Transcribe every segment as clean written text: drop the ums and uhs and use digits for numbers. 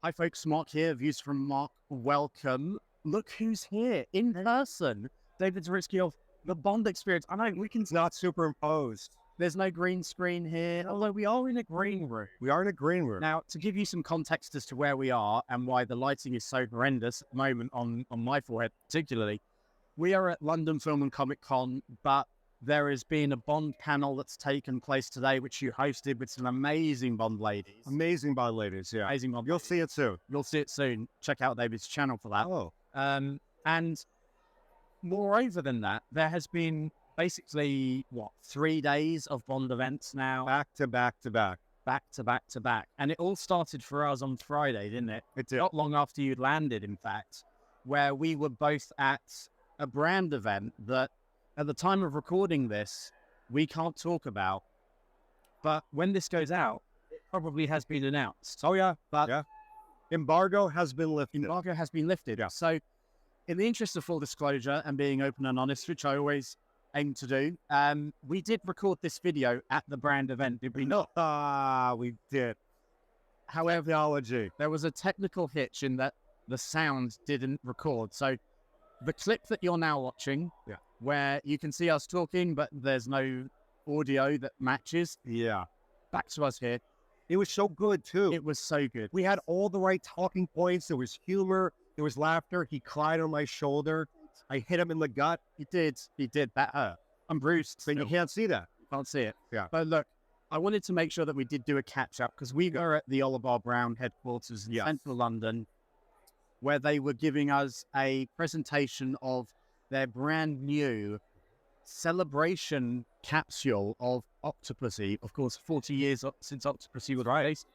Hi folks, Mark here, Views from Mark, welcome. Look who's here, in person. David Zaritsky of the Bond Experience. I know, we can... It's not superimposed. There's no green screen here, although we are in a green room. We are in a green room. Now, to give you some context as to where we are and why the lighting is so horrendous at the moment on my forehead particularly, we are at London Film and Comic Con, but there has been a Bond panel that's taken place today, which you hosted with some amazing Bond ladies. Amazing Bond ladies, yeah. Amazing Bond You'll ladies. see it soon. You'll see it soon. Check out David's channel for that. Oh. And moreover than that, there has been basically, 3 days of Bond events now. Back to back to back. Back to back to back. And it all started for us on Friday, didn't it? It did. Not long after you'd landed, in fact, where we were both at a brand event that, at the time of recording this, we can't talk about. But when this goes out, it probably has been announced. Oh, yeah. But yeah. Embargo has been lifted. Embargo has been lifted. Yeah. So, in the interest of full disclosure and being open and honest, which I always aim to do, we did record this video at the brand event, did we not? We did. However, Technology. there was a technical hitch in that the sound didn't record. So, the clip that you're now watching, where you can see us talking, but there's no audio that matches. Yeah. Back to us here. It was so good, too. It was so good. We had all the right talking points. There was humor. There was laughter. He cried on my shoulder. I hit him in the gut. He did. That hurt. I'm bruised. But you can't see that. You can't see it. Yeah. But look, I wanted to make sure that we did do a catch-up because we were at the Orlebar Brown headquarters in central London, where they were giving us a presentation of their brand new celebration capsule of Octopussy. Of course, 40 years since Octopussy was released.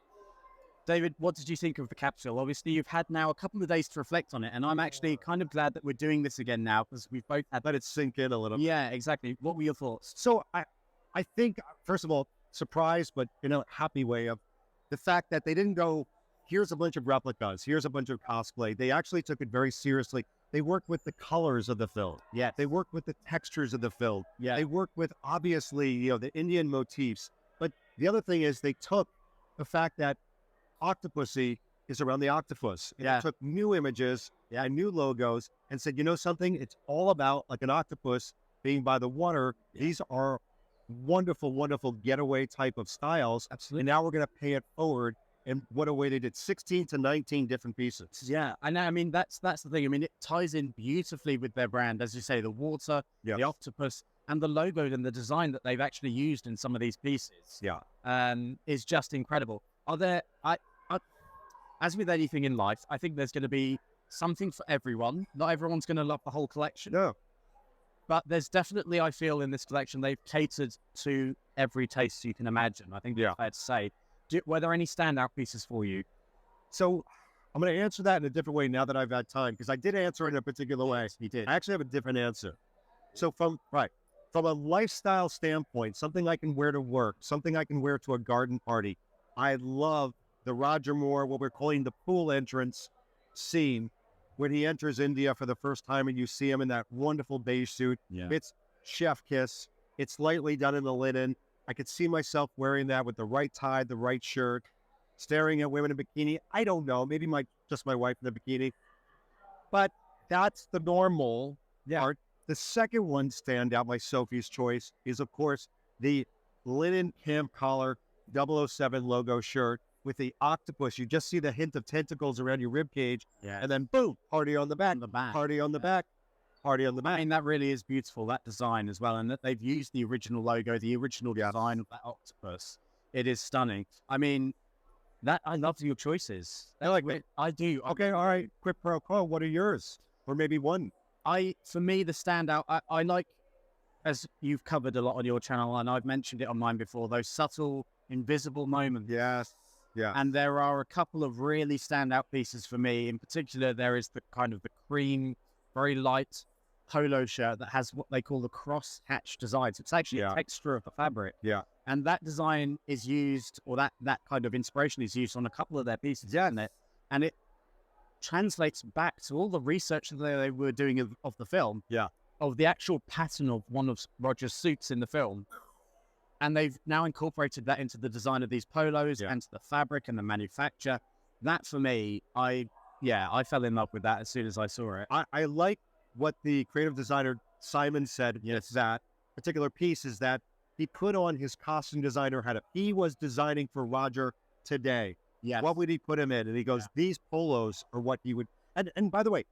David, what did you think of the capsule? Obviously, you've had now a couple of days to reflect on it, and I'm actually kind of glad that we're doing this again now because we've both had... Let it sink in a little. Yeah, exactly. What were your thoughts? So I think, first of all, surprised, but in a happy way of the fact that they didn't go, here's a bunch of replicas, here's a bunch of cosplay. They actually took it very seriously. They worked with the colors of the film. Yeah. They worked with the textures of the film. Yeah. They worked with, obviously, the Indian motifs. But the other thing is they took the fact that Octopussy is around the octopus. And they took new images and new logos and said, you know something? It's all about like an octopus being by the water. Yeah. These are wonderful, wonderful getaway type of styles. Absolutely. And now we're going to pay it forward. And what a way they did 16 to 19 different pieces. Yeah. And I mean, that's the thing. I mean, it ties in beautifully with their brand. As you say, the water, the octopus, and the logo and the design that they've actually used in some of these pieces. Yeah. Is just incredible. As with anything in life, I think there's going to be something for everyone. Not everyone's going to love the whole collection. No. But there's definitely, I feel, in this collection, they've catered to every taste you can imagine. I think that's fair to say. Were there any standout pieces for you? So I'm going to answer that in a different way now that I've had time, because I did answer it in a particular way. You did. I actually have a different answer. So from a lifestyle standpoint, something I can wear to work, something I can wear to a garden party, I love the Roger Moore, what we're calling the pool entrance scene, when he enters India for the first time and you see him in that wonderful beige suit. Yeah. It's chef kiss. It's lightly done in the linen. I could see myself wearing that with the right tie, the right shirt, staring at women in bikini. I don't know, maybe just my wife in a bikini. But that's the normal part. The second one standout, my Sophie's choice, is of course the linen camp collar 007 logo shirt with the octopus. You just see the hint of tentacles around your rib cage, and then boom, party on the back, party on the back, party on the back. I mean, that really is beautiful, that design as well, and that they've used the original logo, the original design of that octopus. It is stunning. I mean, I love your choices. I do. Okay, all right. Quick pro quo. What are yours? Or maybe one. For me, the standout, I like, as you've covered a lot on your channel, and I've mentioned it on mine before, those subtle, invisible moments. Yes. Yeah. And there are a couple of really standout pieces for me. In particular, there is the kind of the cream, very light polo shirt that has what they call the cross-hatch design. So it's actually a texture of the fabric. Yeah. And that design is used, or that kind of inspiration is used on a couple of their pieces, isn't it? And it translates back to all the research that they were doing of the film. Yeah. Of the actual pattern of one of Roger's suits in the film. And they've now incorporated that into the design of these polos and to the fabric and the manufacture. that for me, I fell in love with that as soon as I saw it. I like what the creative designer Simon said. Yes, that particular piece is that he put on his costume designer hat. If he was designing for Roger today, what would he put him in? And he goes, these polos are what he would. And by the way,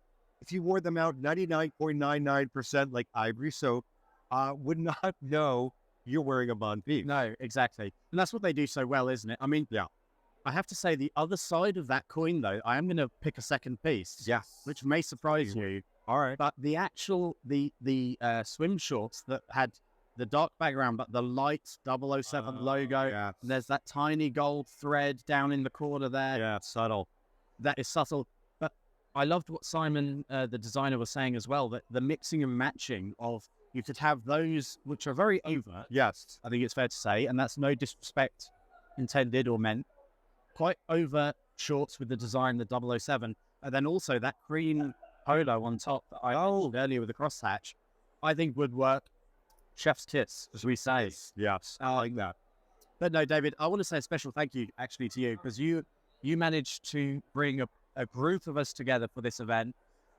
if you wore them out 99.99% like ivory soap, would not know you're wearing a Bon Vivre. No, exactly. And that's what they do so well, isn't it? I mean, I have to say the other side of that coin, though, I am going to pick a second piece. Yes. Which may surprise you. All right. But the actual, the swim shorts that had the dark background, but the light 007 logo. Yeah. There's that tiny gold thread down in the corner there. Yeah, it's subtle. That is subtle. But I loved what Simon, the designer, was saying as well, that the mixing and matching of, you could have those which are very overt. Yes. I think it's fair to say, and that's no disrespect intended or meant. Quite overt shorts with the design, the 007, and then also that cream polo on top that I mentioned earlier with the crosshatch, I think would work. Chef's kiss, as we say. Yes. I like that. But no, David, I want to say a special thank you actually to you, because you managed to bring a group of us together for this event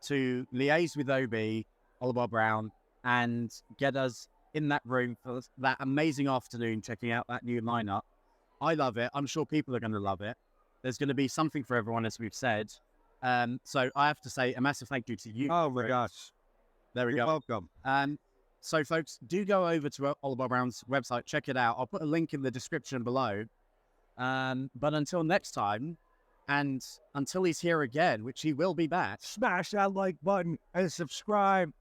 to liaise with OB, Orlebar Brown, and get us in that room for that amazing afternoon checking out that new lineup. I love it. I'm sure people are going to love it. There's going to be something for everyone, as we've said. So I have to say a massive thank you to you. Oh my gosh. There we go. You're welcome. So folks, do go over to Orlebar Brown's website, check it out. I'll put a link in the description below. But until next time, and until he's here again, which he will be back. Smash that like button and subscribe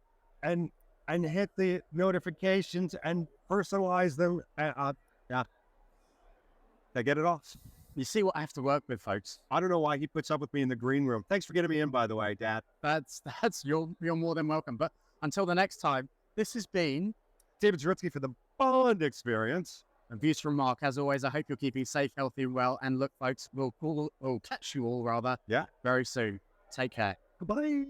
and hit the notifications and personalize them. Now get it off. You see what I have to work with, folks. I don't know why he puts up with me in the green room. Thanks for getting me in, by the way, Dad. That's you're more than welcome. But until the next time, this has been David Zaritsky for the Bond Experience. And views from Mark. As always, I hope you're keeping safe, healthy, and well. And look, folks, we'll catch you all rather very soon. Take care. Goodbye.